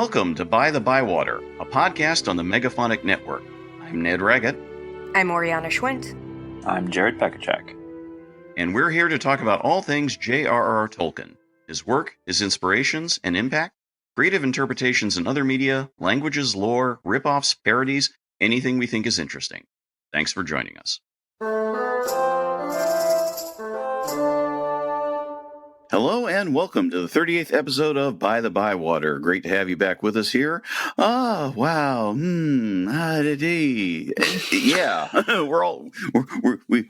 Welcome to By-The-Bywater, a podcast on the Megaphonic Network. I'm Ned Raggett. I'm Oriana Schwint. I'm Jared Pekacek. And we're here to talk about all things J.R.R. Tolkien, his work, his inspirations and impact, creative interpretations in other media, languages, lore, rip-offs, parodies, anything we think is interesting. Thanks for joining us. Hello and welcome to the 38th episode of By-The-Bywater. Great to have you back with us here. Oh, wow. Yeah,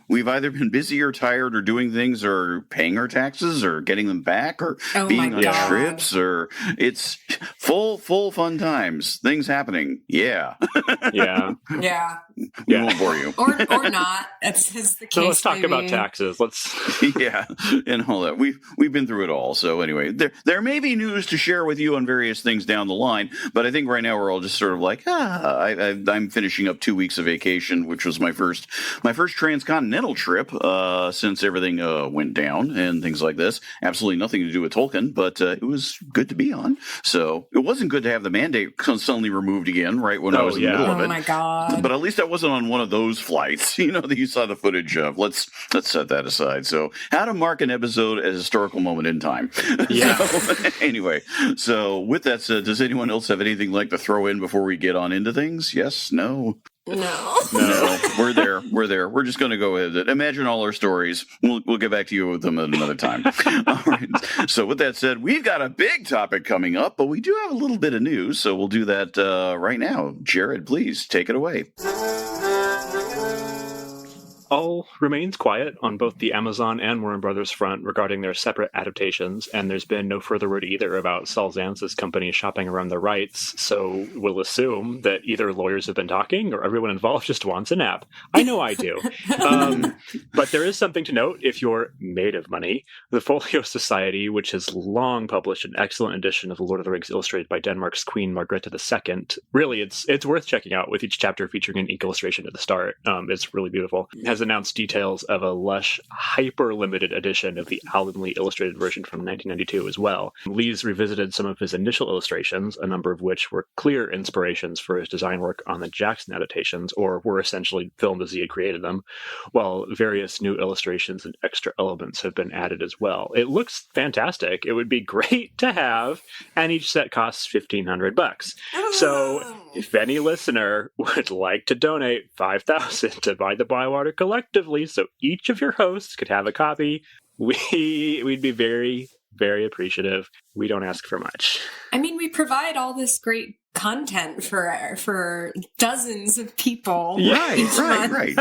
we've either been busy or tired or doing things or paying our taxes or getting them back or being on trips or it's full fun times. Things happening. Yeah. Yeah. We won't bore you. Or not. That's the case. So let's talk about taxes. Yeah, and all that. We've been through it all. So anyway, there may be news to share with you on various things down the line, but I think right now we're all just sort of like, I'm finishing up 2 weeks of vacation, which was my first transcontinental trip since everything went down and things like this. Absolutely nothing to do with Tolkien, but it was good to be on. So it wasn't good to have the mandate suddenly removed again, right when I was in the middle of it. Oh my God. But at least I wasn't on one of those flights, that you saw the footage of. Let's set that aside. So how to mark an episode as a historical moment in time. Yeah. So, anyway, so with that said, does anyone else have anything like to throw in before we get on into things? Yes? No? No, we're there. We're just going to go with it. Imagine all our stories. We'll get back to you with them at another time. All right. So with that said, we've got a big topic coming up, but we do have a little bit of news, so we'll do that right now. Jared, please take it away. All remains quiet on both the Amazon and Warner Brothers front regarding their separate adaptations, and there's been no further word either about Saul Zaentz's company shopping around the rights, so we'll assume that either lawyers have been talking or everyone involved just wants a nap. I know I do. But there is something to note if you're made of money. The Folio Society, which has long published an excellent edition of The Lord of the Rings illustrated by Denmark's Queen Margrethe II, really, it's worth checking out, with each chapter featuring an ink illustration at the start. It's really beautiful. Has announced details of a lush, hyper-limited edition of the Alan Lee illustrated version from 1992 as well. Lee's revisited some of his initial illustrations, a number of which were clear inspirations for his design work on the Jackson adaptations, or were essentially filmed as he had created them, while various new illustrations and extra elements have been added as well. It looks fantastic. It would be great to have, and each set costs $1,500. So if any listener would like to donate $5,000 to By-The-Bywater collectively, so each of your hosts could have a copy, we'd be very, very appreciative. We don't ask for much. I mean, we provide all this great content for dozens of people. Right.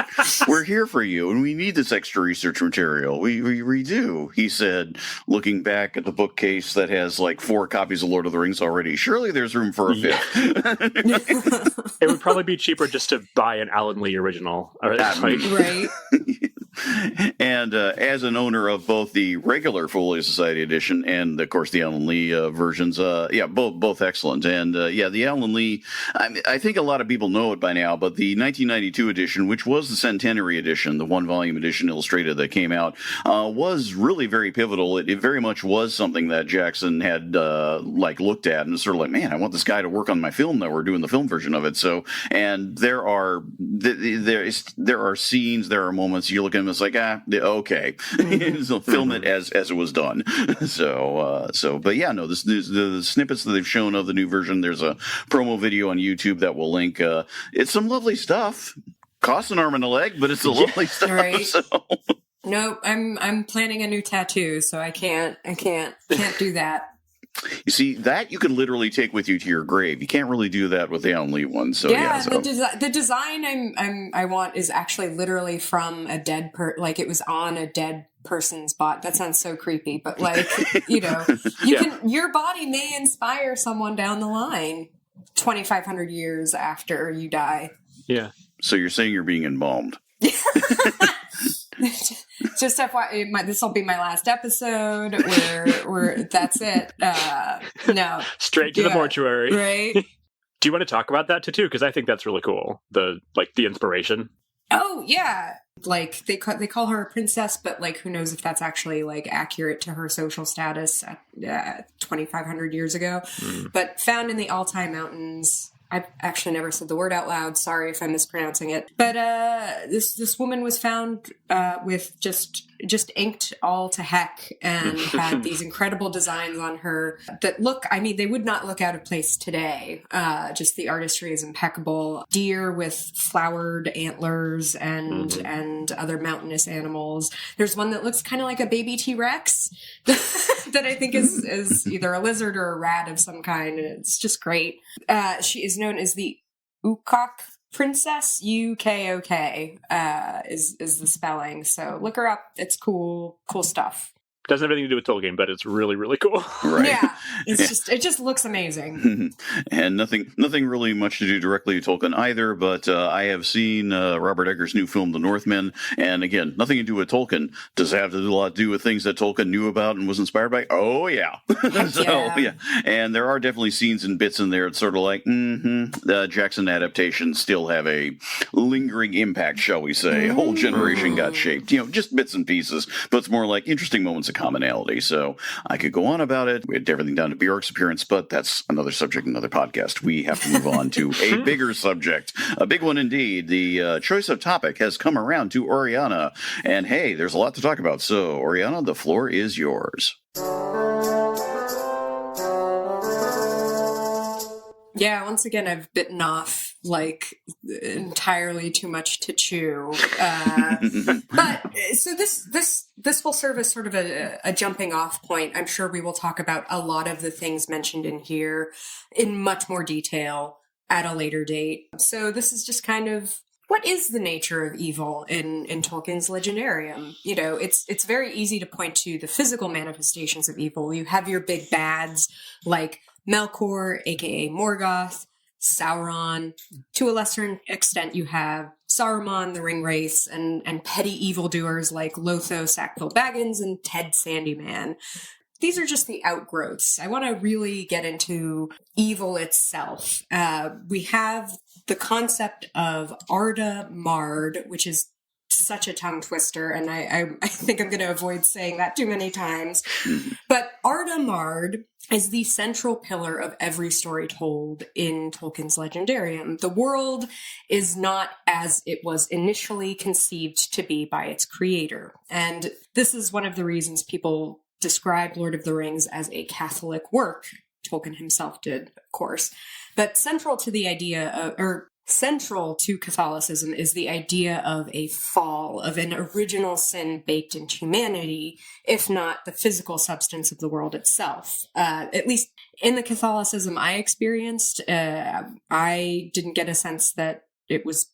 We're here for you, and we need this extra research material. We do. He said, looking back at the bookcase that has like 4 copies of Lord of the Rings already. Surely there's room for a 5th. It would probably be cheaper just to buy an Alan Lee original. Right. And as an owner of both the regular Folio Society edition and, of course, the Alan Lee versions, both excellent. And the Alan Lee, I think a lot of people know it by now, but the 1992 edition, which was the Centenary edition, the 1-volume edition illustrated that came out, was really very pivotal. It very much was something that Jackson had looked at and was sort of like, man, I want this guy to work on my film that we're doing the film version of it. So, and there are scenes, there are moments you look at them, it's like, okay, so film it as it was done. The snippets that they've shown of the new version, there's a promo video on YouTube that we'll link. It's some lovely stuff. Costs an arm and a leg, but it's a lovely stuff. Right. So. No, I'm planning a new tattoo, so I can't do that. You see, that you could literally take with you to your grave. You can't really do that with the Alan Lee one. So the design I want is actually literally from a dead it was on a dead person's body. That sounds so creepy, but your body may inspire someone down the line 2,500 years after you die. Yeah. So you're saying you're being embalmed. Just FYI, this will be my last episode where that's it. No. Straight to the mortuary. Right. Do you want to talk about that too? Because I think that's really cool. The inspiration. Oh, yeah. Like they call her a princess, but like who knows if that's actually like accurate to her social status 2,500 years ago. But found in the Altai Mountains. I've actually never said the word out loud. Sorry if I'm mispronouncing it. But this woman was found with just inked all to heck and had these incredible designs on her that they would not look out of place today. Just the artistry is impeccable. Deer with flowered antlers and other mountainous animals. There's one that looks kind of like a baby T-Rex that I think is either a lizard or a rat of some kind. And it's just great. She is known as the Ukok Princess. Ukok is the spelling. So look her up. It's cool stuff. Doesn't have anything to do with Tolkien, but it's really, really cool. Right. Yeah. It just looks amazing. And nothing really much to do directly with Tolkien either, but I have seen Robert Eggers' new film, The Northmen, and again, nothing to do with Tolkien. Does it have to do a lot to do with things that Tolkien knew about and was inspired by? Oh, yeah. Yeah. And there are definitely scenes and bits in there. It's sort of like, the Jackson adaptations still have a lingering impact, shall we say. A whole generation got shaped. Just bits and pieces, but it's more like interesting moments of commonality. So I could go on about it. We had everything down to Bjork's appearance, but that's another subject, another podcast. We have to move on to a bigger subject, a big one indeed. The choice of topic has come around to Oriana, and hey, there's a lot to talk about. So Oriana, the floor is yours. Yeah, once again, I've bitten off like entirely too much to chew. But so this will serve as sort of a jumping off point. I'm sure we will talk about a lot of the things mentioned in here in much more detail at a later date. So this is just kind of what is the nature of evil in Tolkien's Legendarium? It's very easy to point to the physical manifestations of evil. You have your big bads like Melkor, aka Morgoth, Sauron. To a lesser extent, you have Saruman, the Ringwraiths, and petty evildoers like Lotho, Sackville Baggins, and Ted Sandyman. These are just the outgrowths. I want to really get into evil itself. We have the concept of Arda Marred, which is such a tongue twister, and I think I'm going to avoid saying that too many times. But Arda Marred is the central pillar of every story told in Tolkien's Legendarium. The world is not as it was initially conceived to be by its creator. And this is one of the reasons people describe Lord of the Rings as a Catholic work. Tolkien himself did, of course. But central to the idea central to Catholicism is the idea of a fall, of an original sin baked into humanity, if not the physical substance of the world itself. At least in the Catholicism I experienced, I didn't get a sense that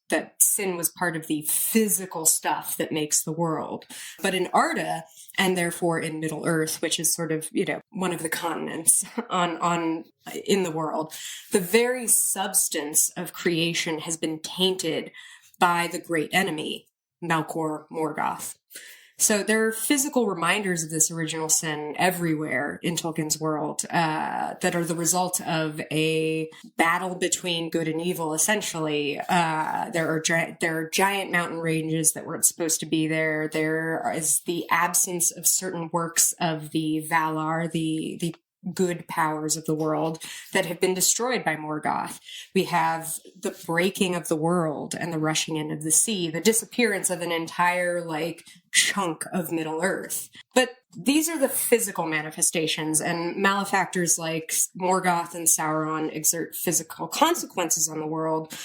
that sin was part of the physical stuff that makes the world. But in Arda, and therefore in Middle Earth, which is sort of, one of the continents in the world, the very substance of creation has been tainted by the great enemy, Melkor Morgoth. So there are physical reminders of this original sin everywhere in Tolkien's world that are the result of a battle between good and evil, essentially. There are giant mountain ranges that weren't supposed to be there. There is the absence of certain works of the Valar, the good powers of the world that have been destroyed by Morgoth. We have the breaking of the world and the rushing in of the sea, the disappearance of an entire chunk of Middle Earth. But these are the physical manifestations, and malefactors like Morgoth and Sauron exert physical consequences on the world.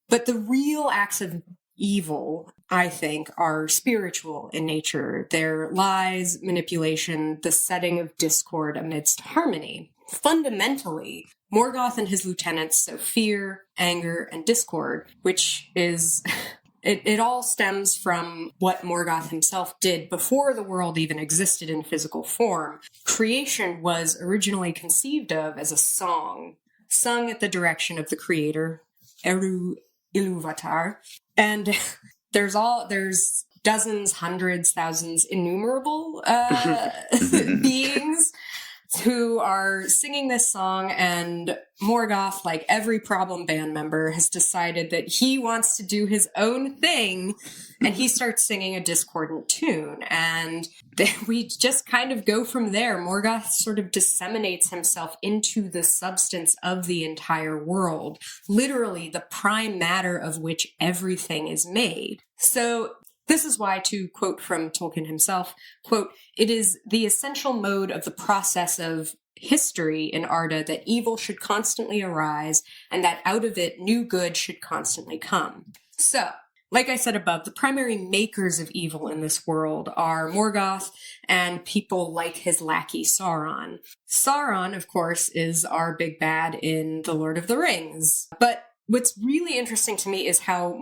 But the real acts of evil, I think, are spiritual in nature. They're lies, manipulation, the setting of discord amidst harmony. Fundamentally, Morgoth and his lieutenants sow fear, anger, and discord, which is... It all stems from what Morgoth himself did before the world even existed in physical form. Creation was originally conceived of as a song, sung at the direction of the creator, Eru Ilúvatar. And there's dozens, hundreds, thousands, innumerable beings who are singing this song, and Morgoth, like every problem band member, has decided that he wants to do his own thing, and he starts singing a discordant tune, and we just kind of go from there. Morgoth sort of disseminates himself into the substance of the entire world, literally the prime matter of which everything is made. So this is why, to quote from Tolkien himself, quote, "It is the essential mode of the process of history in Arda that evil should constantly arise and that out of it new good should constantly come." So, like I said above, the primary makers of evil in this world are Morgoth and people like his lackey Sauron. Sauron, of course, is our big bad in The Lord of the Rings. But what's really interesting to me is how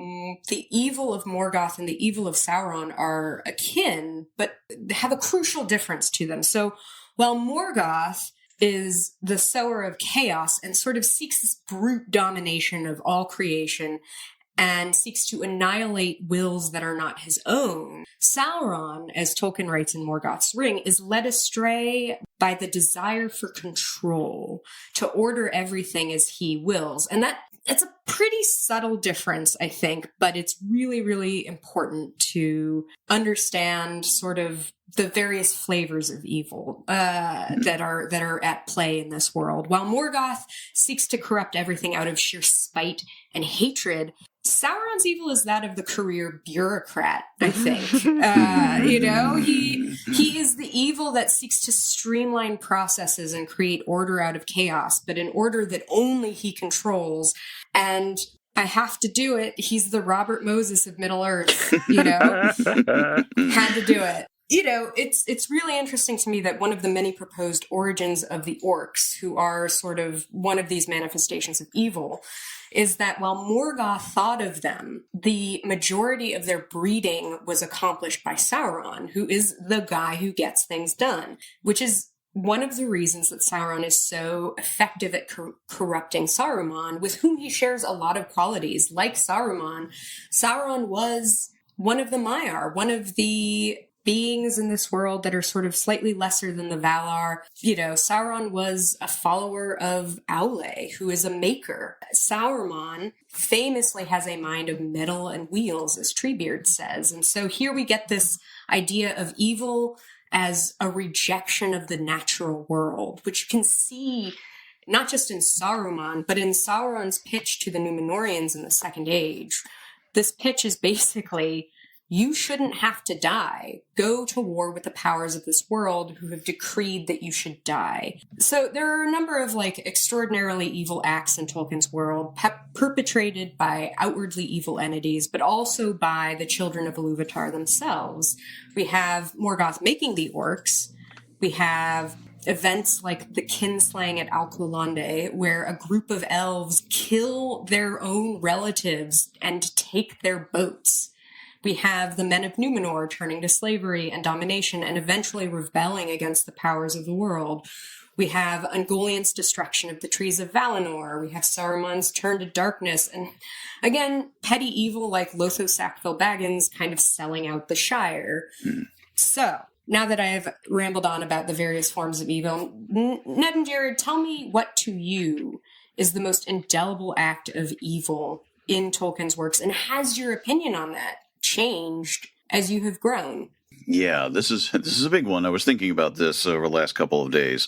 the evil of Morgoth and the evil of Sauron are akin, but have a crucial difference to them. So while Morgoth is the sower of chaos and sort of seeks this brute domination of all creation and seeks to annihilate wills that are not his own, Sauron, as Tolkien writes in Morgoth's Ring, is led astray by the desire for control, to order everything as he wills. And it's a pretty subtle difference, I think, but it's really, really important to understand sort of the various flavors of evil that are at play in this world. While Morgoth seeks to corrupt everything out of sheer spite and hatred, Sauron's evil is that of the career bureaucrat, I think. He is the evil that seeks to streamline processes and create order out of chaos, but an order that only he controls. And I have to do it. He's the Robert Moses of Middle-earth, Had to do it. It's really interesting to me that one of the many proposed origins of the orcs, who are sort of one of these manifestations of evil, is that while Morgoth thought of them, the majority of their breeding was accomplished by Sauron, who is the guy who gets things done, which is one of the reasons that Sauron is so effective at corrupting Saruman, with whom he shares a lot of qualities. Like Saruman, Sauron was one of the Maiar, one of the beings in this world that are sort of slightly lesser than the Valar. Sauron was a follower of Aule, who is a maker. Sauron famously has a mind of metal and wheels, as Treebeard says. And so here we get this idea of evil as a rejection of the natural world, which you can see not just in Saruman, but in Sauron's pitch to the Númenóreans in the Second Age. This pitch is basically, you shouldn't have to die. Go to war with the powers of this world who have decreed that you should die. So there are a number of extraordinarily evil acts in Tolkien's world, perpetrated by outwardly evil entities, but also by the children of Ilúvatar themselves. We have Morgoth making the orcs. We have events like the kinslaying at Alqualande, where a group of elves kill their own relatives and take their boats. We have the men of Númenor turning to slavery and domination and eventually rebelling against the powers of the world. We have Ungoliant's destruction of the trees of Valinor. We have Saruman's turn to darkness. And again, petty evil like Lotho Sackville Baggins kind of selling out the Shire. So, now that I have rambled on about the various forms of evil, Ned and Jared, tell me what to you is the most indelible act of evil in Tolkien's works, and has your opinion on that changed as you have grown? Yeah, this is a big one. I was thinking about this over the last couple of days,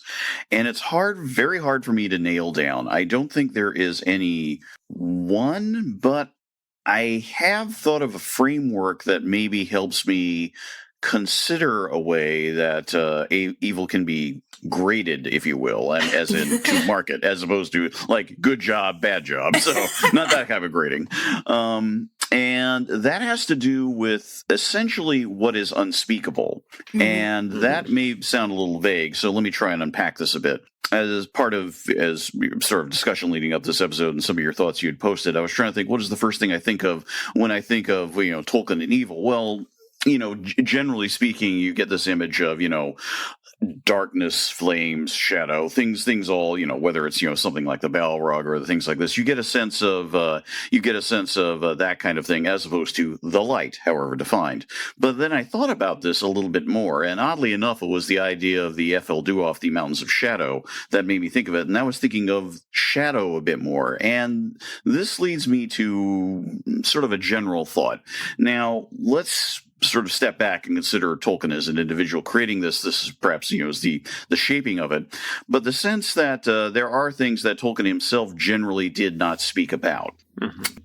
and it's very hard for me to nail down. I don't think there is any one, but I have thought of a framework that maybe helps me consider a way that evil can be graded, if you will, and as in to market, as opposed to like good job, bad job. So not that kind of grading. And that has to do with essentially what is unspeakable. And that may sound a little vague, so let me try and unpack this a bit. As sort of discussion leading up this episode and some of your thoughts you had posted, I was trying to think, what is the first thing I think of when I think of, Tolkien and evil? Well, generally speaking, you get this image of, darkness, flames, shadow, things all, whether it's, something like the Balrog or the things like this, you get a sense of that kind of thing as opposed to the light, however defined. But then I thought about this a little bit more, and oddly enough, it was the idea of the F.L. Duoff, the Mountains of Shadow, that made me think of it. And I was thinking of shadow a bit more. And this leads me to sort of a general thought. Now, let's sort of step back and consider Tolkien as an individual creating this. This is perhaps, is the shaping of it. But the sense that there are things that Tolkien himself generally did not speak about,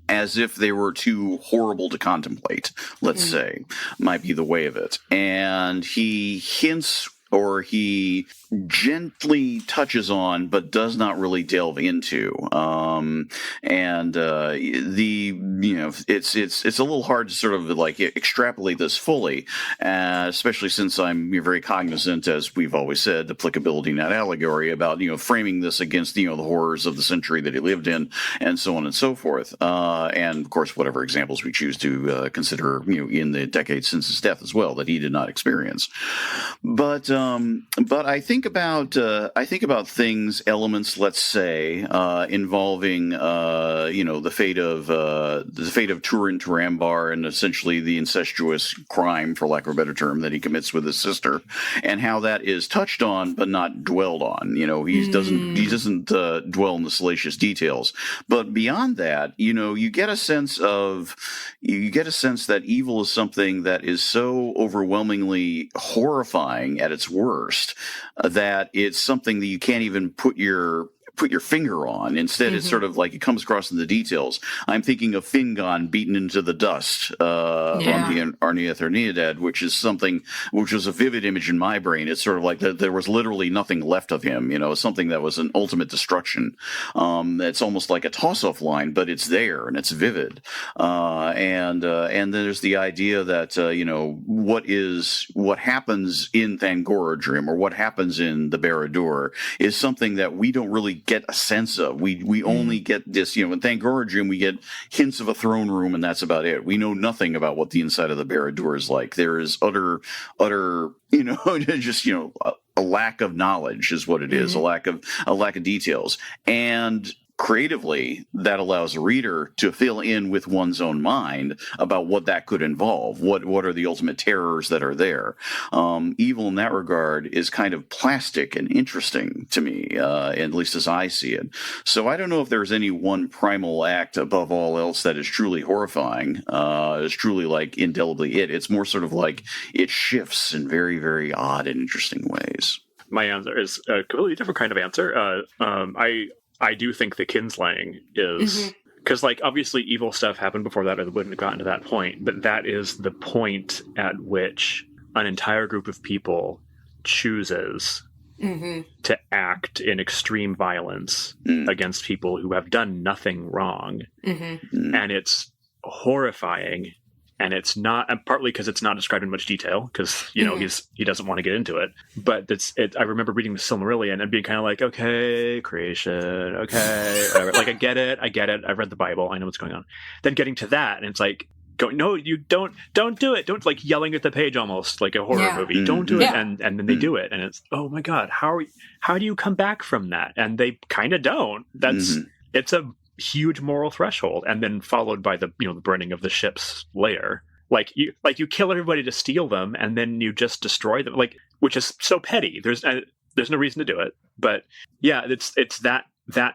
as if they were too horrible to contemplate, let's say, might be the way of it. And he hints or he gently touches on, but does not really delve into. It's a little hard to sort of like extrapolate this fully, especially since I'm very cognizant, as we've always said, applicability, not allegory, about, framing this against, the horrors of the century that he lived in, and so on and so forth. And of course, whatever examples we choose to consider, in the decades since his death as well, that he did not experience. But I think about things, elements, let's say, involving the fate of Turin Turambar and essentially the incestuous crime, for lack of a better term, that he commits with his sister, and how that is touched on but not dwelled on. He doesn't dwell in the salacious details. But beyond that, you get a sense that evil is something that is so overwhelmingly horrifying at its worst that it's something that you can't even put your finger on. Instead, it's sort of like it comes across in the details. I'm thinking of Fingon beaten into the dust on the Arniath or Neodad, which was a vivid image in my brain. It's sort of like there was literally nothing left of him, something that was an ultimate destruction. It's almost like a toss-off line, but it's there and it's vivid. And there's the idea that, what happens in Thangorodrim or what happens in the Barad-dûr is something that we don't really get a sense of. We only get this, in Thangorodrim we get hints of a throne room and that's about it. We know nothing about what the inside of the Barad-dûr is like. There is utter, just, a lack of knowledge is what it is, a lack of details. And creatively, that allows a reader to fill in with one's own mind about what that could involve. What are the ultimate terrors that are there? Evil in that regard is kind of plastic and interesting to me, at least as I see it. So I don't know if there's any one primal act above all else that is truly horrifying, is truly like indelibly it. It's more sort of like it shifts in very, very odd and interesting ways. My answer is a completely different kind of answer. I do think the kinslaying is, because obviously evil stuff happened before that, or they wouldn't have gotten to that point, but that is the point at which an entire group of people chooses to act in extreme violence against people who have done nothing wrong. And it's horrifying. And it's not, and partly because it's not described in much detail, because he doesn't want to get into it. But I remember reading the Silmarillion and being kind of like, okay, creation, okay, whatever. I get it. I've read the Bible. I know what's going on. Then getting to that, and it's like, no, you don't do it. Don't, yelling at the page almost like a horror movie. Don't do it. And then they do it, and it's, oh my god, how do you come back from that? And they kind of don't. It's a huge moral threshold, and then followed by the the burning of the ships later. You kill everybody to steal them, and then you just destroy them, which is so petty. There's no reason to do it, but yeah, it's that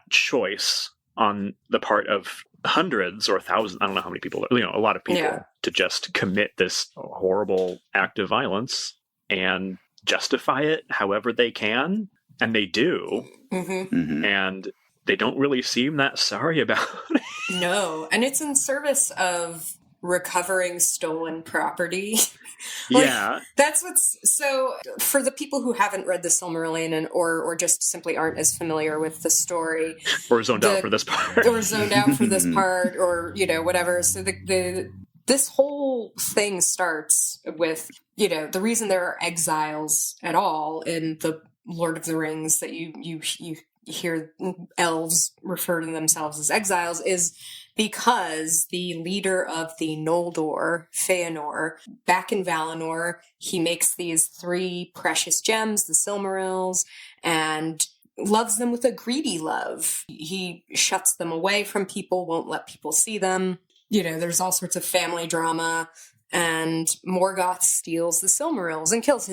choice on the part of hundreds or thousands, I don't know how many people, a lot of people, to just commit this horrible act of violence and justify it however they can, and they do, and they don't really seem that sorry about it. No, and it's in service of recovering stolen property. That's what's so, for the people who haven't read the Silmarillion or just simply aren't as familiar with the story, or zoned out for this part, or whatever. So this whole thing starts with the reason there are exiles at all in the Lord of the Rings, that you hear elves refer to themselves as exiles, is because the leader of the Noldor, Feanor, back in Valinor, he makes these 3 precious gems, the Silmarils, and loves them with a greedy love. He shuts them away from people, won't let people see them. There's all sorts of family drama. And Morgoth steals the Silmarils and kills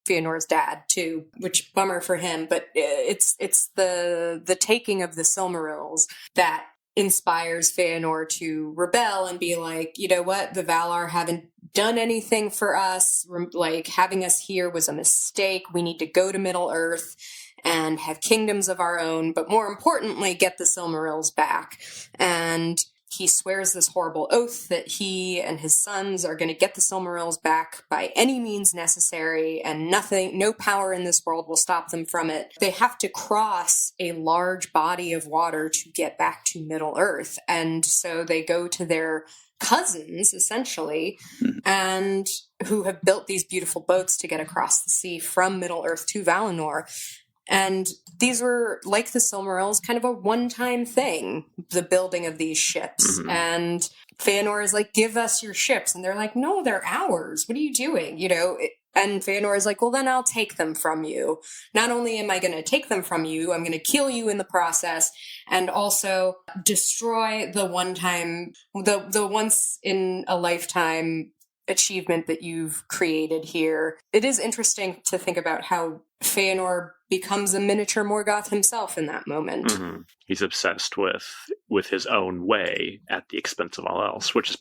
Feanor's dad too, which bummer for him. But it's the taking of the Silmarils that inspires Feanor to rebel and be like, you know what, the Valar haven't done anything for us. Like, having us here was a mistake. We need to go to Middle Earth and have kingdoms of our own, but more importantly, get the Silmarils back. And he swears this horrible oath that he and his sons are going to get the Silmarils back by any means necessary, and no power in this world will stop them from it. They have to cross a large body of water to get back to Middle Earth. And so they go to their cousins, essentially, and who have built these beautiful boats to get across the sea from Middle Earth to Valinor. And these were, like the Silmarils, kind of a one-time thing, the building of these ships. And Feanor is like, give us your ships. And they're like, no, they're ours. What are you doing? And Feanor is like, well, then I'll take them from you. Not only am I going to take them from you, I'm going to kill you in the process, and also destroy the once in a lifetime achievement that you've created here. It is interesting to think about how Feanor becomes a miniature Morgoth himself in that moment. He's obsessed with his own way at the expense of all else, which is,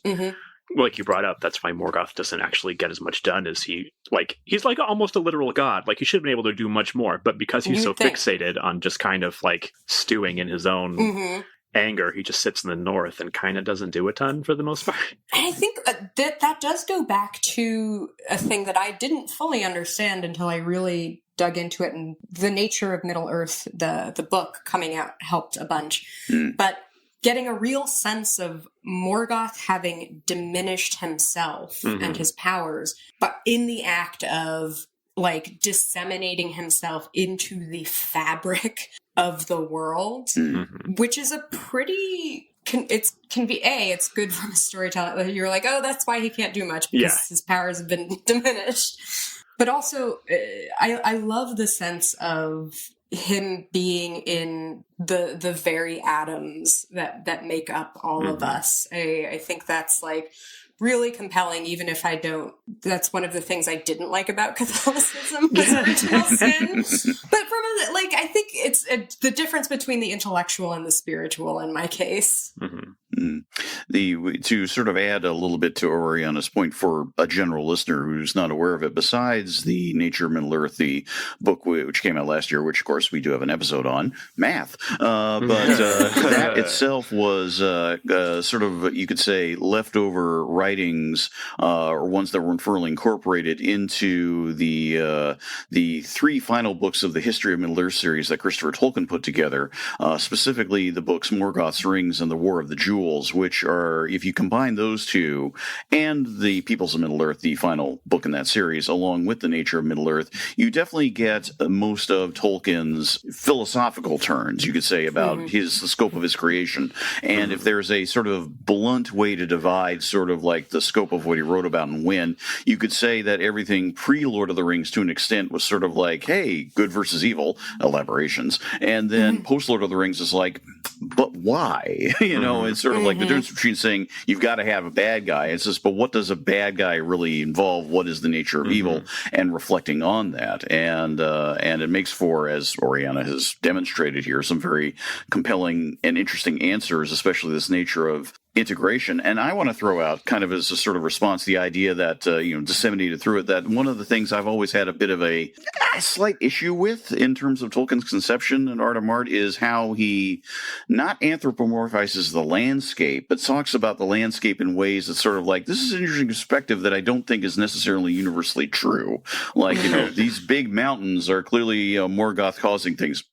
like you brought up, that's why Morgoth doesn't actually get as much done as he's like almost a literal god. Like, he should have been able to do much more, but because he's so fixated on just kind of like stewing in his own anger, he just sits in the north and kind of doesn't do a ton for the most part. And I think that does go back to a thing that I didn't fully understand until I really dug into it, and the nature of Middle Earth, the book coming out helped a bunch. But getting a real sense of Morgoth having diminished himself and his powers, but in the act of like disseminating himself into the fabric of the world, which is a pretty it's good from a storyteller. You're like, oh, that's why he can't do much, because his powers have been diminished. But also, I love the sense of him being in the very atoms that make up all of us. I think that's like really compelling, even if I don't. That's one of the things I didn't like about Catholicism, was original sin. But I think it's the difference between the intellectual and the spiritual in my case. To sort of add a little bit to Oriana's point for a general listener who's not aware of it, besides the Nature of Middle Earth, the book which came out last year, which of course we do have an episode on, math, but that itself was sort of, you could say, leftover writings or ones that were fully incorporated into the 3 final books of the History of Middle Earth series that Christopher Tolkien put together, specifically the books Morgoth's Rings and the War of the Jewels, which are, if you combine those 2 and the Peoples of Middle Earth, the final book in that series, along with the Nature of Middle Earth, you definitely get most of Tolkien's philosophical turns, you could say, about the scope of his creation. And if there's a sort of blunt way to divide sort of like the scope of what he wrote about and when, you could say that everything pre-Lord of the Rings, to an extent, was sort of like, hey, good versus evil, elaborations. And then post-Lord of the Rings is like, but why? It's sort of like the difference between saying you've got to have a bad guy. It's just, but what does a bad guy really involve? What is the nature of evil? And reflecting on that. And it makes for, as Oriana has demonstrated here, some very compelling and interesting answers, especially this nature of integration. And I want to throw out, kind of as a sort of response, the idea that, disseminated through it, that one of the things I've always had a bit of a slight issue with in terms of Tolkien's conception in Arda Marred is how he not anthropomorphizes the landscape, but talks about the landscape in ways that sort of like, this is an interesting perspective that I don't think is necessarily universally true. Like, these big mountains are clearly Morgoth causing things.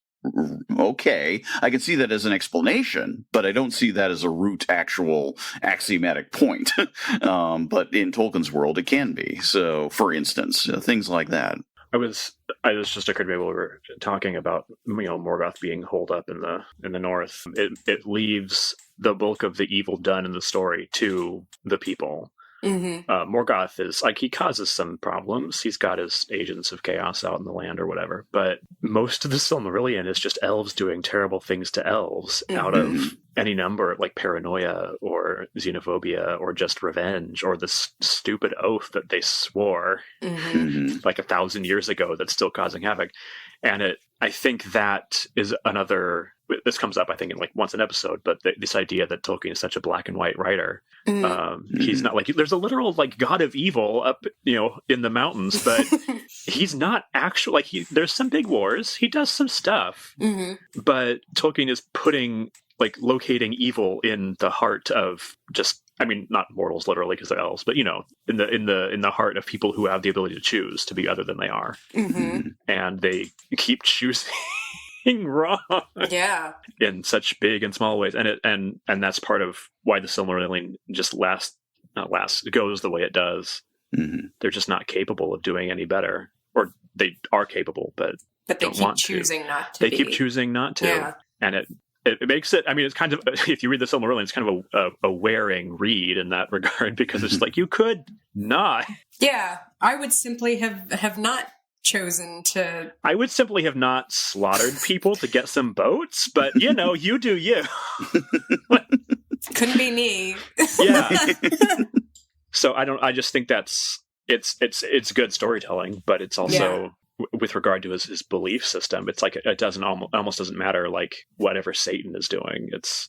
Okay, I can see that as an explanation, but I don't see that as a root actual axiomatic point. But in Tolkien's world, it can be. So, for instance, things like that. I was just occurred to me while we were talking about, Morgoth being holed up in the north. It leaves the bulk of the evil done in the story to the people. Mm-hmm. Morgoth is like, he causes some problems. He's got his agents of chaos out in the land or whatever, but most of the Silmarillion is just elves doing terrible things to elves out of any number, like paranoia or xenophobia or just revenge or the stupid oath that they swore like 1,000 years ago that's still causing havoc. And I think that is another. This comes up, I think, in like once an episode, but this idea that Tolkien is such a black and white writer. He's not like, there's a literal like god of evil up, in the mountains, but he's not actually like, there's some big wars. He does some stuff, but Tolkien is locating evil in the heart of just, I mean, not mortals literally because they're elves, but in the heart of people who have the ability to choose to be other than they are, and they keep choosing wrong, in such big and small ways, and that's part of why the Silmarillion just goes the way it does. They're just not capable of doing any better, or they are capable, but they don't keep want choosing to. not to. They keep choosing not to, and it makes it. I mean, it's kind of, if you read the Silmarillion, it's kind of a wearing read in that regard, because it's like you could not. Yeah, I would simply have not chosen to. I would simply have not slaughtered people to get some boats, but you do you. Couldn't be me. Yeah. So I just think it's good storytelling, but it's also with regard to his belief system, it's like it doesn't almost doesn't matter like whatever Satan is doing. It's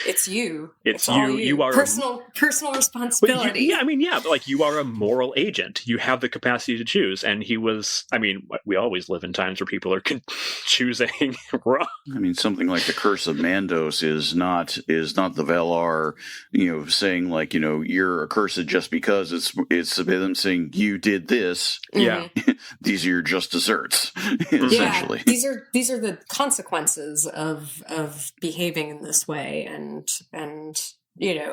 It's you. It's all you. You are personal responsibility. But like you are a moral agent. You have the capacity to choose. And he was. I mean, we always live in times where people are choosing wrong. I mean, something like the Curse of Mandos is not the Valar, saying like you're accursed just because it's them saying you did this. Yeah, these are your just desserts. Essentially, these are the consequences of behaving in this way. And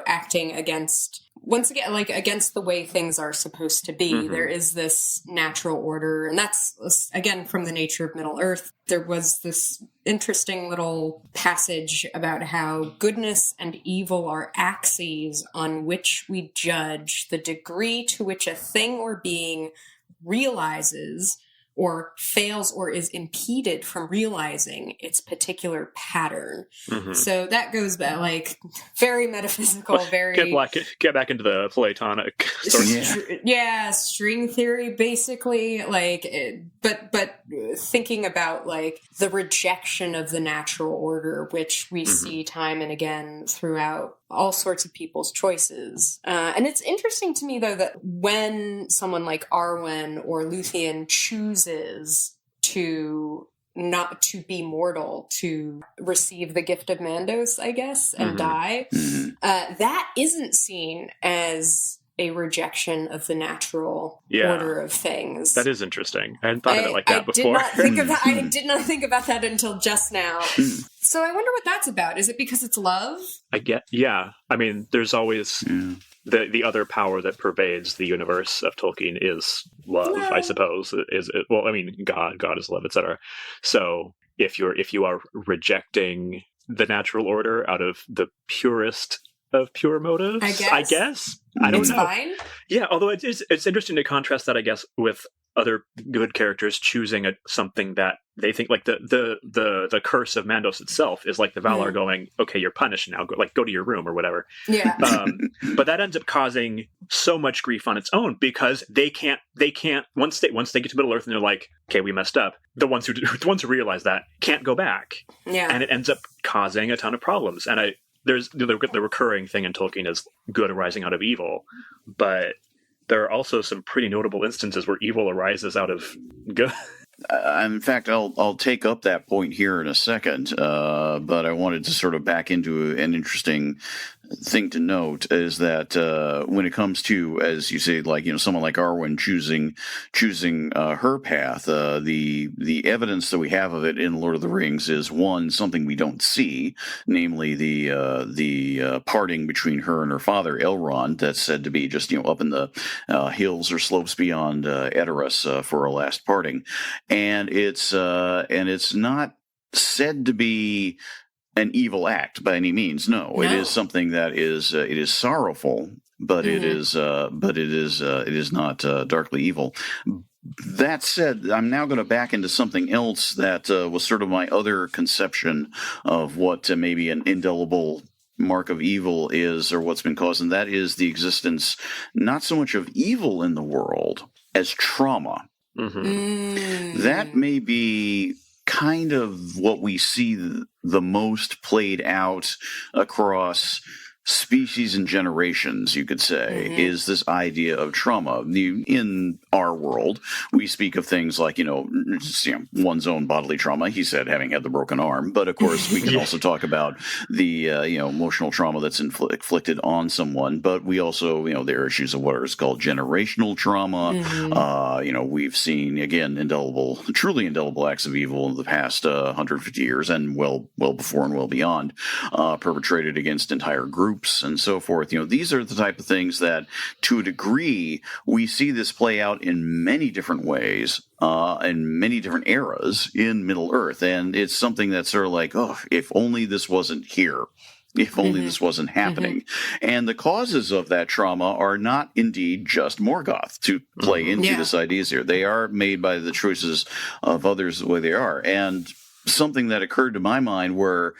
acting against the way things are supposed to be. There is this natural order, and that's again from the nature of Middle Earth. There was this interesting little passage about how goodness and evil are axes on which we judge the degree to which a thing or being realizes or fails or is impeded from realizing its particular pattern. So that goes back, like, very metaphysical, very... Get back into the Platonic story. String theory, basically. But thinking about, like, the rejection of the natural order, which we see time and again throughout all sorts of people's choices. And it's interesting to me, though, that when someone like Arwen or Luthien chooses to not to be mortal, to receive the gift of Mandos, I guess, and die, that isn't seen as a rejection of the natural order of things. That is interesting. I hadn't thought of it like that before. I did not think about that until just now. So I wonder what that's about. Is it because it's love? I mean, there's always the other power that pervades the universe of Tolkien is love, I suppose. God is love, etc. So if you are rejecting the natural order out of the purest of pure motives, I guess. I don't know. Fine. Yeah, although it's interesting to contrast that, I guess, with other good characters choosing something that they think, like the curse of Mandos itself is like the Valar going, okay, you're punished now, go to your room or whatever. Yeah. But that ends up causing so much grief on its own because they can't once they get to Middle Earth and they're like, okay, we messed up. The ones who realize that can't go back. Yeah. And it ends up causing a ton of problems. And there's the recurring thing in Tolkien is good arising out of evil, but there are also some pretty notable instances where evil arises out of good. In fact, I'll take up that point here in a second, but I wanted to sort of back into an interesting thing to note is that when it comes to, as you say, like someone like Arwen choosing her path, the evidence that we have of it in Lord of the Rings is one, something we don't see, namely the parting between her and her father Elrond, that's said to be just up in the hills or slopes beyond Edoras for a last parting. And it's not said to be an evil act by any means. No, it is something that is it is sorrowful, but it is not darkly evil. That said, I'm now going to back into something else that was sort of my other conception of what maybe an indelible mark of evil is, or what's been caused, and that is the existence not so much of evil in the world as trauma. That may be kind of what we see the most played out across species and generations, you could say, is this idea of trauma. In our world, we speak of things like, one's own bodily trauma. He said having had the broken arm. But, of course, we can also talk about the, emotional trauma that's inflicted on someone. But we also, there are issues of what is called generational trauma. We've seen, again, truly indelible acts of evil in the past 150 years and well before and well beyond, perpetrated against entire groups and so forth. These are the type of things that, to a degree, we see this play out in many different ways, in many different eras in Middle-earth. And it's something that's sort of like, oh, if only this wasn't here. If only this wasn't happening. And the causes of that trauma are not indeed just Morgoth, to play into this ideas here. They are made by the choices of others the way they are. And something that occurred to my mind where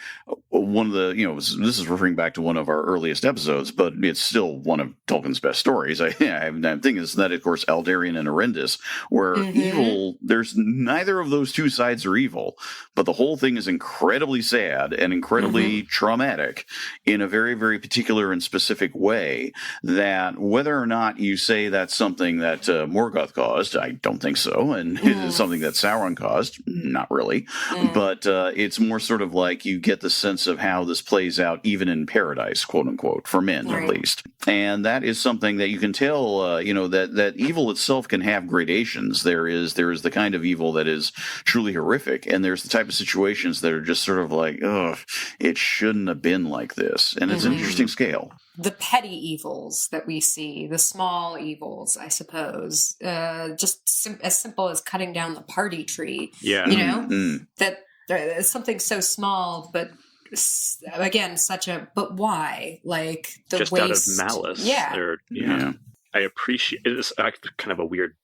one of the, this is referring back to one of our earliest episodes, but it's still one of Tolkien's best stories. I'm thinking is that, of course, Aldarion and Arendis, where evil, there's neither of those two sides are evil, but the whole thing is incredibly sad and incredibly traumatic in a very, very particular and specific way, that whether or not you say that's something that Morgoth caused, I don't think so, and it is something that Sauron caused, not really. But it's more sort of like you get the sense of how this plays out even in paradise, quote unquote, for men at least. And that is something that you can tell, that evil itself can have gradations. There is the kind of evil that is truly horrific, and there's the type of situations that are just sort of like, ugh, it shouldn't have been like this. And it's an interesting scale. The petty evils that we see, the small evils, I suppose, just as simple as cutting down the party tree. Yeah. That it's something so small, but again, but why? Like the just waste. Out of malice. Yeah. I appreciate it's kind of a weird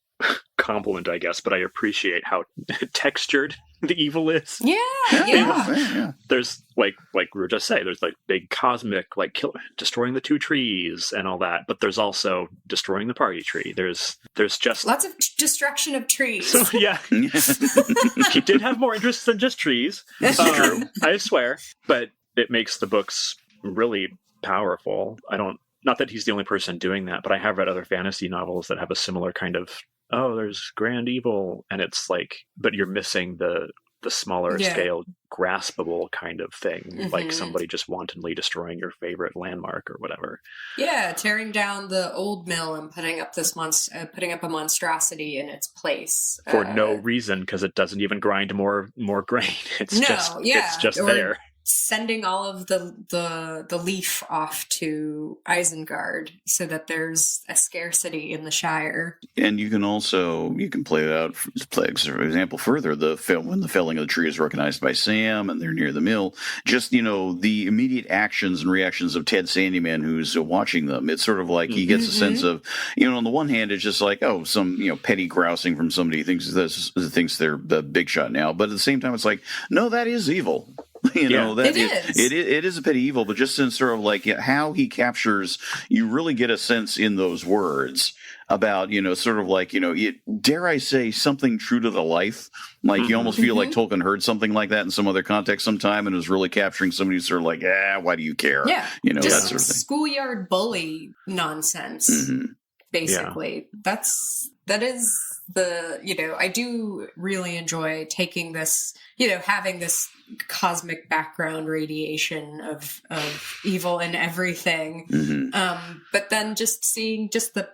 compliment, I guess, but I appreciate how textured the evil is. Yeah. There's like we were just saying, there's like big cosmic, like destroying the two trees and all that, but there's also destroying the party tree. There's just lots of destruction of trees. So yeah, he did have more interest than just trees. That's true. I swear, but it makes the books really powerful. Not that he's the only person doing that, but I have read other fantasy novels that have a similar kind of, there's grand evil, and it's like, but you're missing the smaller scale, graspable kind of thing, like somebody just wantonly destroying your favorite landmark or whatever. Yeah, tearing down the old mill and putting up putting up a monstrosity in its place for no reason, because it doesn't even grind more grain. It's just there. Sending all of the leaf off to Isengard so that there's a scarcity in the Shire. And you can play it out, for example, further, when the felling of the tree is recognized by Sam and they're near the mill, just, the immediate actions and reactions of Ted Sandyman who's watching them. It's sort of like he gets a sense of, on the one hand, it's just like, some, petty grousing from somebody who thinks they're the big shot now. But at the same time, it's like, no, that is evil. It is a petty evil, but just in sort of like how he captures, you really get a sense in those words about, sort of like, dare I say, something true to the life. Like you almost feel like Tolkien heard something like that in some other context sometime and was really capturing somebody who's sort of like, why do you care? Yeah. That sort of thing. Schoolyard bully nonsense, basically. Yeah. That is I do really enjoy taking this, having this cosmic background radiation of evil and everything. But then just seeing just the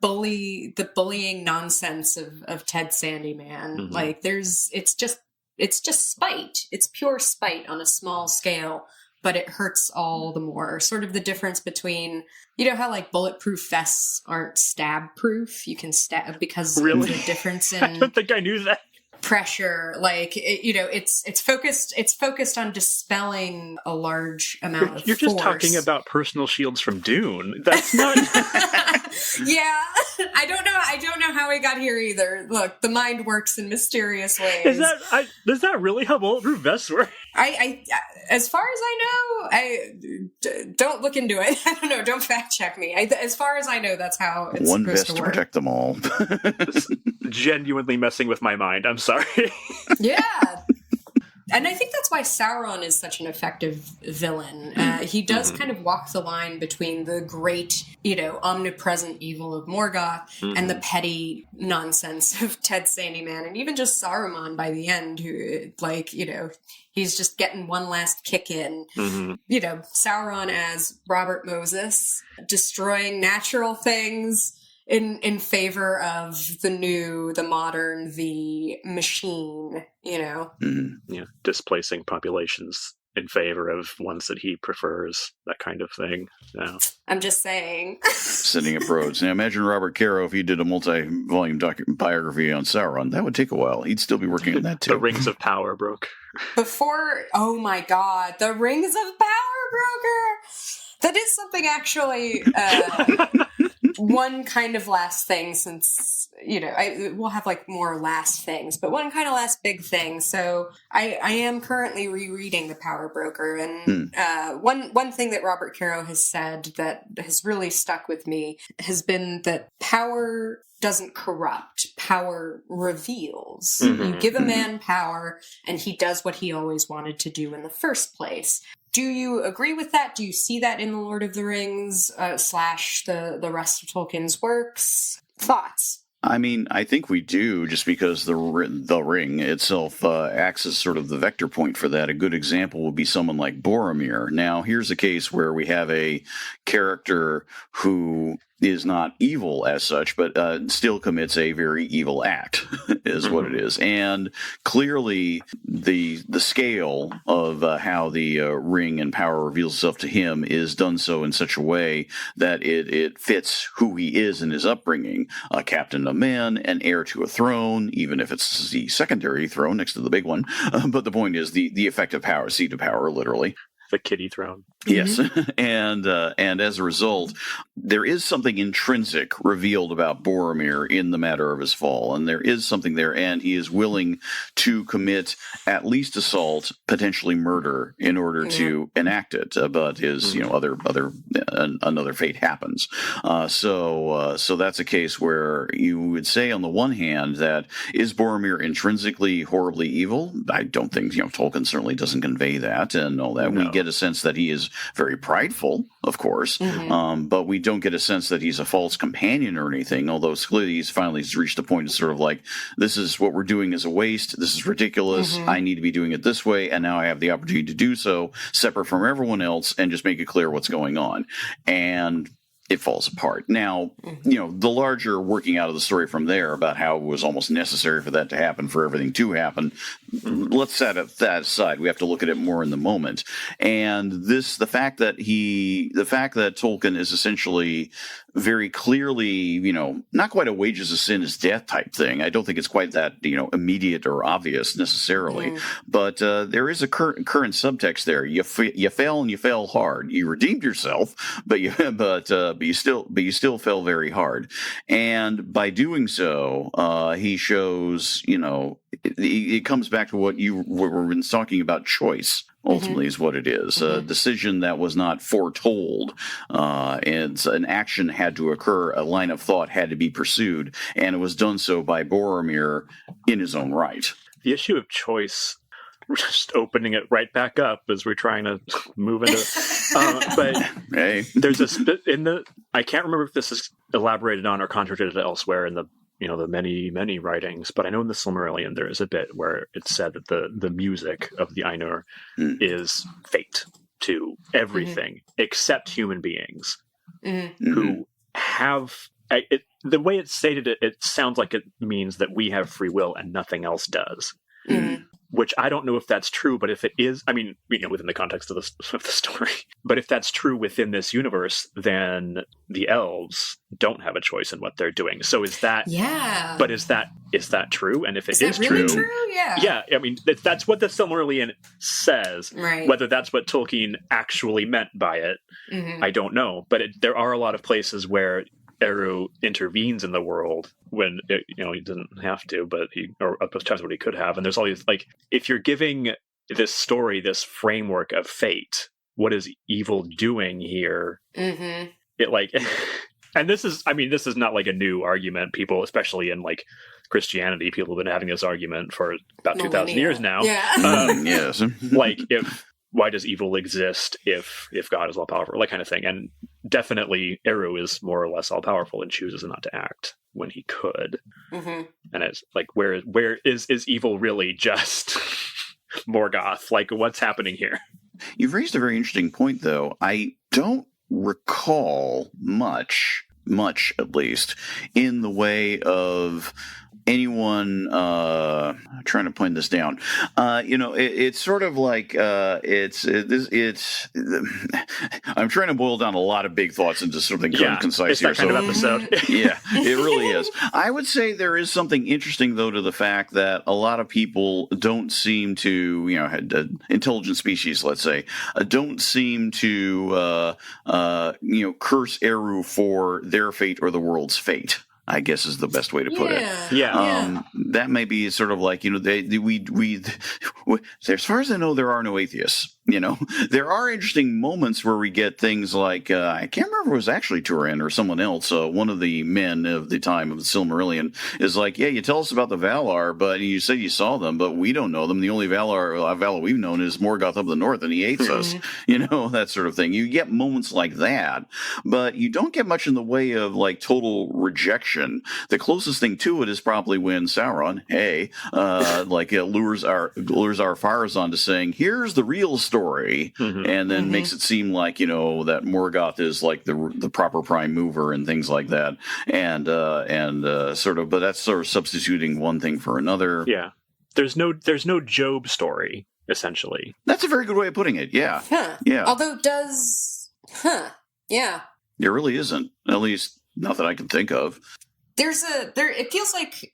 bullying nonsense of Ted Sandyman. Like it's just spite. It's pure spite on a small scale, but it hurts all the more. Sort of the difference between, how like bulletproof vests aren't stab proof. You can stab because of the difference in I don't think I knew that. pressure. Like, it's focused on dispelling a large amount of You're just force. talking about personal shields from Dune. That's not... Yeah, I don't know how we got here either. Look, the mind works in mysterious ways. Is that really how bulletproof vests work? I as far as I know, don't look into it. I don't know. Don't fact check me. As far as I know, that's how it's one supposed vest to to work. protect them all. Genuinely messing with my mind. I'm sorry. Yeah. And I think that's why Sauron is such an effective villain. He does kind of walk the line between the great, omnipresent evil of Morgoth and the petty nonsense of Ted Sandyman, and even just Saruman by the end, who, he's just getting one last kick in. Sauron as Robert Moses, destroying natural things in favor of the new, the modern, the machine, Yeah, displacing populations in favor of ones that he prefers, that kind of thing. Yeah. I'm just saying. Sending up roads. Now imagine Robert Caro if he did a multi-volume biography on Sauron. That would take a while. He'd still be working on that too. The Rings of Power broke. Oh my God, the Rings of Power broker. That is something actually, one kind of last thing, since, we'll have like more last things, but one kind of last big thing. So I am currently rereading The Power Broker. And one thing that Robert Caro has said that has really stuck with me has been that power doesn't corrupt. Power reveals. You give a man power and he does what he always wanted to do in the first place. Do you agree with that? Do you see that in The Lord of the Rings / the rest of Tolkien's works? Thoughts? I mean, I think we do, just because the ring itself acts as sort of the vector point for that. A good example would be someone like Boromir. Now, here's a case where we have a character who is not evil as such, but still commits a very evil act, is what it is. And clearly, the scale of how the ring and power reveals itself to him is done so in such a way that it fits who he is in his upbringing. A captain of men, an heir to a throne, even if it's the secondary throne next to the big one. But the point is the effect of power, seat of power, literally. The kiddie throne. Yes, and as a result, there is something intrinsic revealed about Boromir in the matter of his fall, and there is something there, and he is willing to commit at least assault, potentially murder, in order to enact it. But his, another fate happens. So that's a case where you would say, on the one hand, that is Boromir intrinsically horribly evil? I don't think Tolkien certainly doesn't convey that and all that. No. We get a sense that he is very prideful, of course, but we don't get a sense that he's a false companion or anything, although clearly he's finally reached the point of sort of like, this is what we're doing is a waste, this is ridiculous, I need to be doing it this way, and now I have the opportunity to do so, separate from everyone else, and just make it clear what's going on. And it falls apart. Now, the larger working out of the story from there about how it was almost necessary for that to happen, for everything to happen, let's set that aside. We have to look at it more in the moment. And the fact that Tolkien is essentially very clearly, not quite a wages of sin is death type thing. I don't think it's quite that, immediate or obvious necessarily. But there is a current subtext there. You fail, and you fail hard. You redeemed yourself, but you still fell very hard. And by doing so, he shows, it comes back to what we've been talking about, choice. Ultimately is what it is. A decision that was not foretold, and an action had to occur, a line of thought had to be pursued, and it was done so by Boromir in his own right. The issue of choice, we're just opening it right back up as we're trying to move into but hey. There's a I can't remember if this is elaborated on or contradicted elsewhere in the the many, many writings, but I know in the Silmarillion there is a bit where it's said that the music of the Ainur is fate to everything except human beings who have... the way it's stated, it sounds like it means that we have free will and nothing else does. Which I don't know if that's true, but if it is, I mean, within the context of the story, but if that's true within this universe, then the elves don't have a choice in what they're doing. So is that, but is that true? And if it is really true, yeah, I mean, that's what the Silmarillion says. Right. Whether that's what Tolkien actually meant by it, I don't know. But there are a lot of places where Eru intervenes in the world when he didn't have to, but or up to times what he could have. And there's all these, like, if you're giving this story this framework of fate, what is evil doing here? It like, and this is not like a new argument. People, especially in like Christianity, people have been having this argument for about 2,000 years now. Yes. Like, why does evil exist if God is all powerful, that kind of thing. And definitely Eru is more or less all powerful and chooses not to act when he could. And it's like, where is evil really just Morgoth? Like, what's happening here? You've raised a very interesting point, though. I don't recall much at least, in the way of anyone trying to point this down. It's sort of like it's I'm trying to boil down a lot of big thoughts into something concise it's here. That kind of episode. Yeah, it really is. I would say there is something interesting, though, to the fact that a lot of people don't seem to, intelligent species, let's say, don't seem to curse Eru for their fate or the world's fate, I guess is the best way to put it. That may be sort of like, as far as I know, there are no atheists. There are interesting moments where we get things like, I can't remember if it was actually Turin or someone else. One of the men of the time of the Silmarillion is like, yeah, you tell us about the Valar, but you said you saw them, but we don't know them. The only Valar we've known is Morgoth up the north, and he hates us. That sort of thing. You get moments like that, but you don't get much in the way of like total rejection. The closest thing to it is probably when Sauron, lures our Farazan to saying, here's the real story, and then makes it seem like, that Morgoth is like the proper prime mover and things like that. And but that's sort of substituting one thing for another. Yeah. There's no Job story, essentially. That's a very good way of putting it. Yeah. Yeah. Although There really isn't, at least not that I can think of. It feels like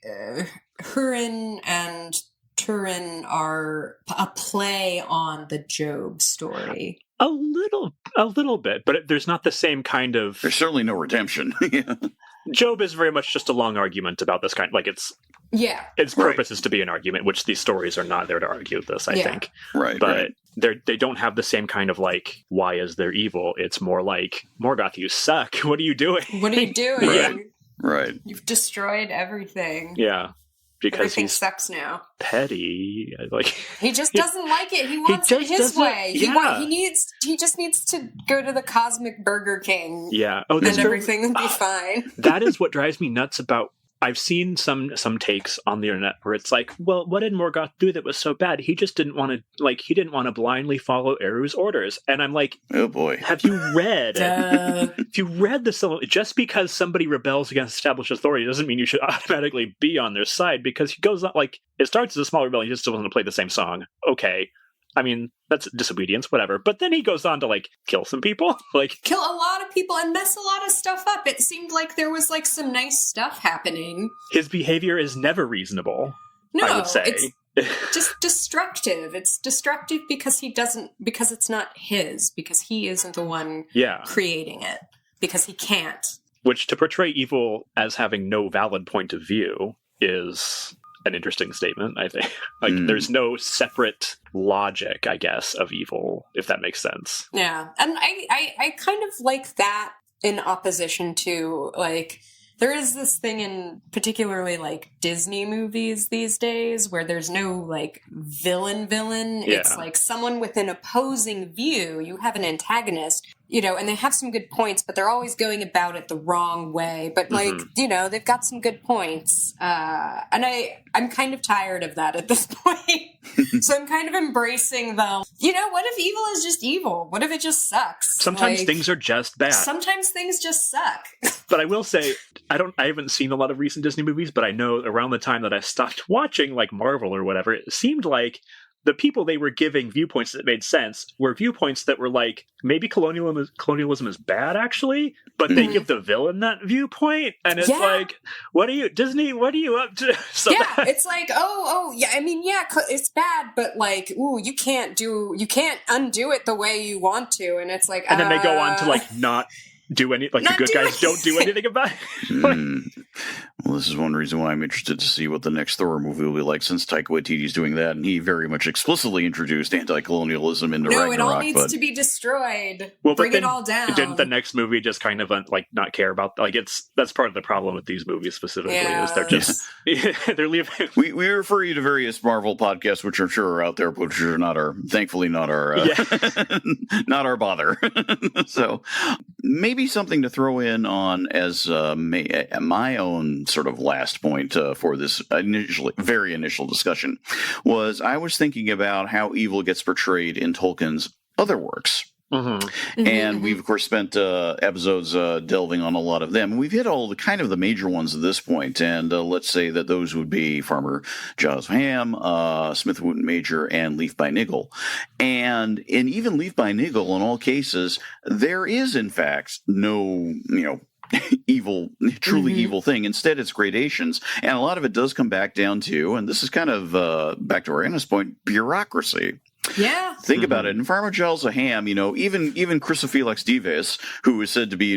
Hurin and Turin are a play on the Job story. A little bit, but there's not the same kind of... There's certainly no redemption. Job is very much just a long argument about this kind. Like, its purpose is to be an argument, which these stories are not there to argue this, I think. Right. But they don't have the same kind of, like, why is there evil? It's more like, Morgoth, you suck. What are you doing? What are you doing? Right. You've destroyed everything. Yeah. Because everything he's sucks now. Petty. Like, he just doesn't like it. He wants it his way. He just needs to go to the cosmic Burger King. Yeah. And everything will be fine. That is what drives me nuts about... I've seen some takes on the internet where it's like, well, what did Morgoth do that was so bad? He just didn't want to blindly follow Eru's orders. And I'm like, oh boy, have you read? If you read just because somebody rebels against established authority doesn't mean you should automatically be on their side, because he goes on, like, it starts as a small rebellion, he just still doesn't play the same song. Okay. I mean, that's disobedience, whatever. But then he goes on to, like, kill some people. Like, kill a lot of people and mess a lot of stuff up. It seemed like there was, like, some nice stuff happening. His behavior is never reasonable, I would say. It's just destructive. It's destructive because it's not his, because he isn't the one creating it, because he can't. Which, to portray evil as having no valid point of view is... an interesting statement, I think. Like, there's no separate logic, I guess, of evil, if that makes sense. Yeah. And I kind of like that in opposition to, like, There is this thing in particularly like Disney movies these days where there's no like villain. Yeah. It's like someone with an opposing view. You have an antagonist, you know, and they have some good points, but they're always going about it the wrong way. But like, you know, they've got some good points. And I'm kind of tired of that at this point. So I'm kind of embracing the, you know, what if evil is just evil? What if it just sucks? Sometimes things are just bad. Sometimes things just suck. But I will say, I haven't seen a lot of recent Disney movies, but I know around the time that I stopped watching like Marvel or whatever, it seemed like the people they were giving viewpoints that made sense were viewpoints that were like, maybe colonialism is bad actually, but they give the villain that viewpoint, and it's like, Disney, what are you up to? So it's like, yeah, I mean, yeah, it's bad, but like, ooh, you can't undo it the way you want to, and it's like, and then they go on to like not do any, like the good guys don't do anything about it. Well, this is one reason why I'm interested to see what the next Thor movie will be like, since Taika Waititi's doing that, and he very much explicitly introduced anti-colonialism into Ragnarok. No, it all needs to be destroyed. Well, bring it all down. Didn't the next movie just kind of like not care about, like, that's part of the problem with these movies specifically, is they're just they're leaving. We refer you to various Marvel podcasts, which I'm sure are out there, but which are thankfully not our not our bother. So maybe something to throw in on as my own sort of last point for this very initial discussion was, I was thinking about how evil gets portrayed in Tolkien's other works. And we've of course spent episodes delving on a lot of them. We've hit all the kind of the major ones at this point, and let's say that those would be Farmer Giles of Ham, Smith Wooten Major, and Leaf by Niggle. And in even Leaf by Niggle, in all cases, there is in fact no, evil, truly evil thing. Instead, it's gradations, and a lot of it does come back down to, and this is kind of back to Oriana's point, bureaucracy. Yeah. Think about it. In Farmer Giles of Ham, even Chrysophilax Dives, who is said to be,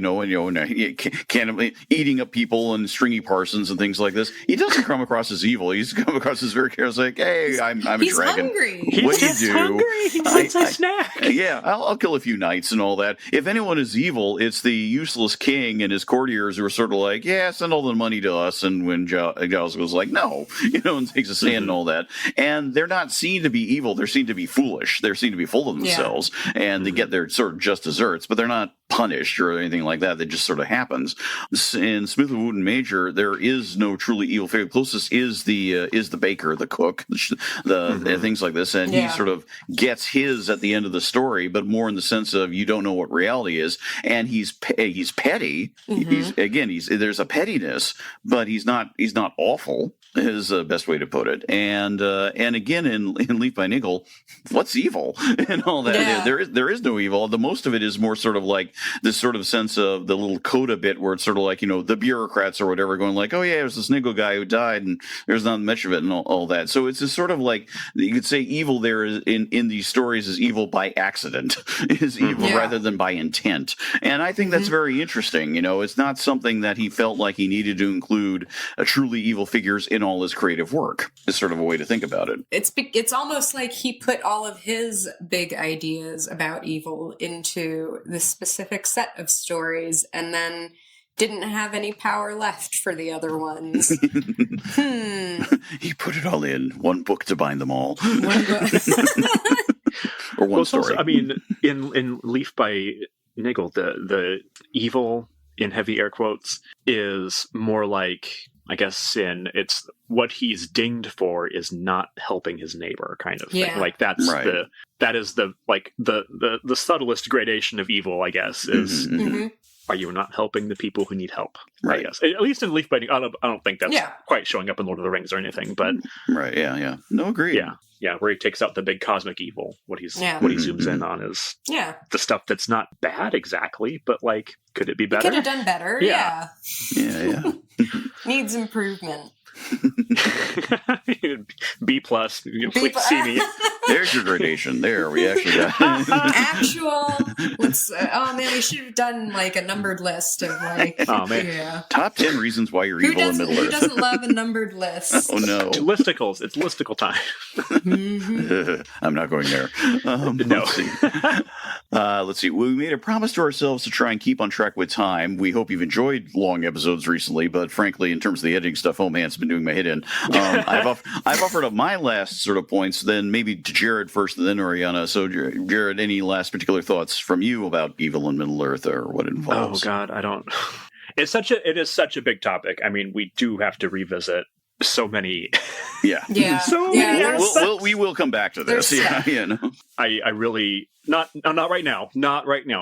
eating up people and stringy parsons and things like this, he doesn't come across as evil. He's come across as very careless, like, hey, I'm a dragon. Hungry. What do you He's do? hungry. He wants a snack. Yeah, I'll kill a few knights and all that. If anyone is evil, it's the useless king and his courtiers who are sort of like, yeah, send all the money to us. And when Giles goes like, no, and takes a stand and all that. And they're not seen to be evil. They're seen to be foolish. They're seen to be full of themselves, and they get their sort of just desserts, but they're not punished or anything like that. That just sort of happens. In Smith Wooten Major, there is no truly evil figure. Closest is the baker, the cook, the things like this, and he sort of gets his at the end of the story, but more in the sense of you don't know what reality is, and he's petty. There's a pettiness, but he's not awful, is the best way to put it. And again, in Leaf by Niggle, what's evil and all that? Yeah. There is no evil. The most of it is more sort of like this sort of sense of the little coda bit where it's sort of like, the bureaucrats or whatever going like, oh yeah, there's this Niggle guy who died and there's not much of it and all that. So it's this sort of like, you could say evil there is in these stories is evil by accident, is evil rather than by intent. And I think that's very interesting. It's not something that he felt like he needed to include truly evil figures in all his creative work, is sort of a way to think about it. It's almost like he put all of his big ideas about evil into this specific set of stories and then didn't have any power left for the other ones. He put it all in one book to bind them all. Or one story. Also, I mean, in Leaf by Niggle, the evil, in heavy air quotes, is more like, I guess, it's what he's dinged for is not helping his neighbor, kind of thing. Like that's that is the subtlest gradation of evil, I guess, is are you not helping the people who need help? Right. I guess. At least in Leaf by Niggle, I don't think that's quite showing up in Lord of the Rings or anything, but right, yeah. No, agreed. Yeah, where he takes out the big cosmic evil. What he zooms in on is the stuff that's not bad exactly, but like, could it be better? Could have done better. Yeah. Yeah. Needs improvement. B plus. B+. See me. There's your gradation. There, we actually got oh man, we should have done like a numbered list of like. Oh man, yeah. top 10 reasons why you're evil in Middle Who Earth. doesn't love a numbered list? Oh no, listicles. It's listicle time. I'm not going there. No. Let's see. We made a promise to ourselves to try and keep on track with time. We hope you've enjoyed long episodes recently, but frankly, in terms of the editing stuff, oh man, it's been doing my head in. I've offered up my last sort of points, then maybe to Jared first, and then Oriana. So, Jared, any last particular thoughts from you about evil in Middle Earth or what it involves? Oh God, I don't. It is such a big topic. I mean, we do have to revisit so many. Yeah. So many. We will come back to this. Yeah. You know. I really not right now,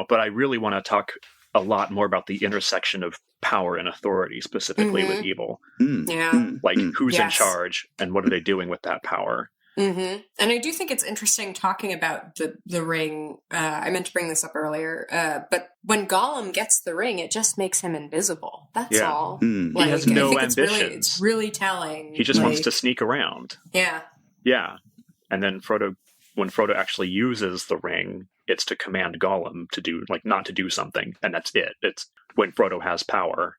but I really want to talk a lot more about the intersection of power and authority, specifically with evil. Like who's in charge and what are they doing with that power? And I do think it's interesting talking about the ring. I meant to bring this up earlier, but when Gollum gets the ring, it just makes him invisible. That's all. Like, he has no ambitions. It's really telling. He just wants to sneak around. Yeah. And then when Frodo actually uses the ring, it's to command Gollum to do, like, not to do something, and that's it. It's when Frodo has power,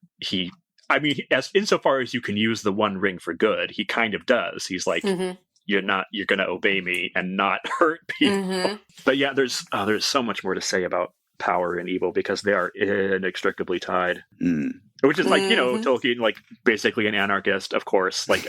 as insofar as you can use the one ring for good, he kind of does. He's like, you're going to obey me and not hurt people. But yeah, there's so much more to say about power and evil because they are inextricably tied. Which is like, Tolkien, like basically an anarchist, of course. Like,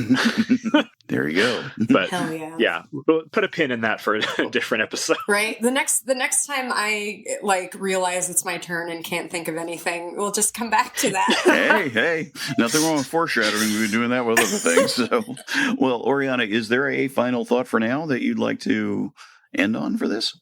there you go. But hell yeah, we'll put a pin in that for a different episode. Right. The next time I like realize it's my turn and can't think of anything, we'll just come back to that. hey, nothing wrong with foreshadowing. We've been doing that with other things. So, well, Oriana, is there a final thought for now that you'd like to end on for this?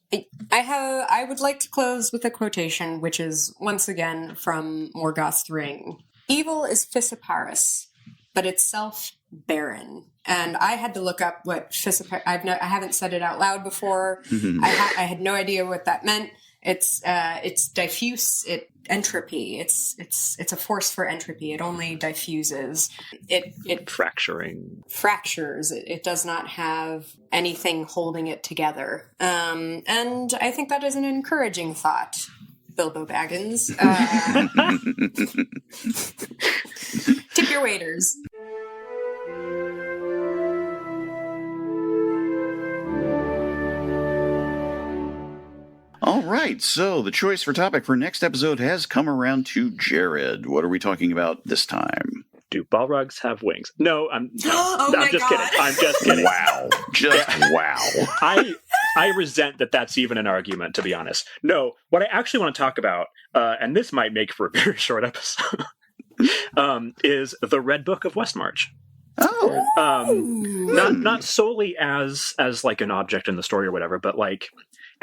I would like to close with a quotation, which is once again from Morgoth's Ring. Evil is Fissiparus, but itself barren. And I had to look up what Fissiparus. I haven't said it out loud before. I had no idea what that meant. It's diffuse. Entropy. It's a force for entropy. It only diffuses. It fractures. It does not have anything holding it together. And I think that is an encouraging thought, Bilbo Baggins. Tip your waiters. All right, so the choice for topic for next episode has come around to Jared. What are we talking about this time? Do Balrogs have wings? No, I'm just God. kidding. I'm just kidding. Wow. Wow. I resent that that's even an argument, to be honest. No, what I actually want to talk about, and this might make for a very short episode, is the Red Book of Westmarch. Oh. Not solely as like an object in the story or whatever, but like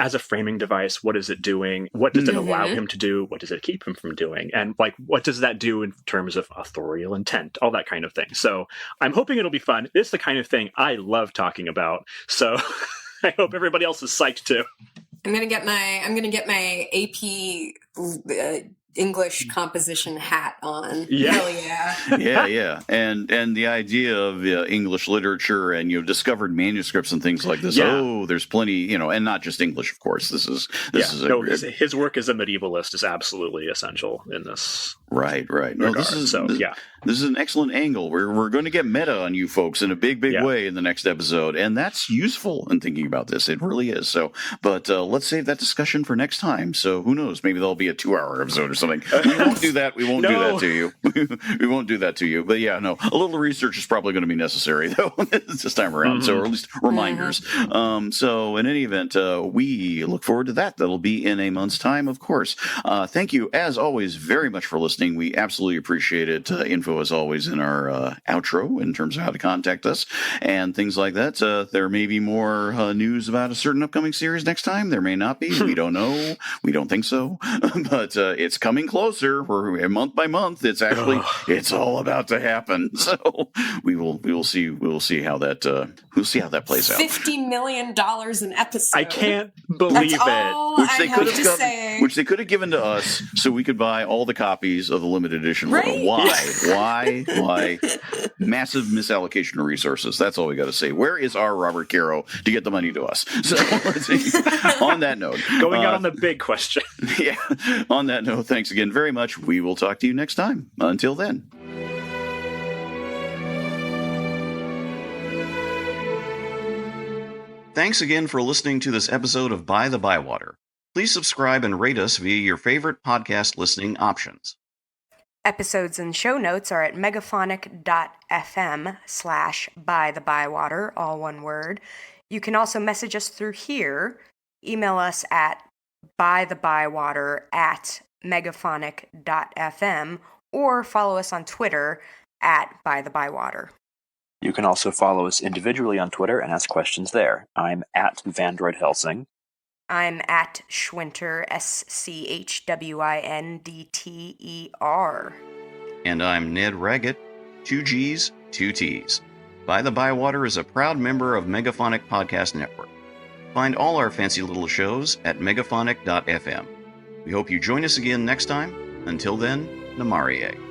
as a framing device, what is it doing? What does it allow him to do? What does it keep him from doing? And like, what does that do in terms of authorial intent? All that kind of thing. So I'm hoping it'll be fun. It's the kind of thing I love talking about. So I hope everybody else is psyched too. I'm gonna get my AP English composition hat on. Yeah. Hell yeah. Yeah. And the idea of English literature and discovered manuscripts and things like this. Yeah. Oh, there's plenty, and not just English, of course. This is his work as a medievalist is absolutely essential in this. Right. No, this is an excellent angle. We're going to get meta on you folks in a big way in the next episode, and that's useful in thinking about this. It really is. So, but let's save that discussion for next time. So who knows? Maybe there'll be a 2-hour episode or something. We won't do that. We won't do that to you. We won't do that to you. But yeah, no, a little research is probably going to be necessary though this time around. So, or at least reminders. So in any event, we look forward to that. That'll be in a month's time, of course. Thank you as always very much for listening. We absolutely appreciate it. Info as always in our outro in terms of how to contact us and things like that. There may be more news about a certain upcoming series next time. There may not be. We don't know. We don't think so. But it's coming closer. We're month by month. It's actually it's all about to happen. So we will see. We'll see how that plays out. $50 million an episode. I can't believe That's all it. Which they I could have have to gotten. say. which they could have given to us so we could buy all the copies of the limited edition. Right? Why? Massive misallocation of resources. That's all we got to say. Where is our Robert Caro to get the money to us? So, on that note, going out on the big question. Yeah. On that note, thanks again very much. We will talk to you next time. Until then. Thanks again for listening to this episode of By-The-Bywater. Please subscribe and rate us via your favorite podcast listening options. Episodes and show notes are at megaphonic.fm/bythebywater, all one word. You can also message us through here. Email us at bythebywater@megaphonic.fm or follow us on Twitter at By-The-Bywater. You can also follow us individually on Twitter and ask questions there. I'm at Vandroid Helsing. I'm at Schwinter, SCHWINDTER. And I'm Ned Raggett, 2 G's, 2 T's. By-The-Bywater is a proud member of Megaphonic Podcast Network. Find all our fancy little shows at megaphonic.fm. We hope you join us again next time. Until then, Namarie.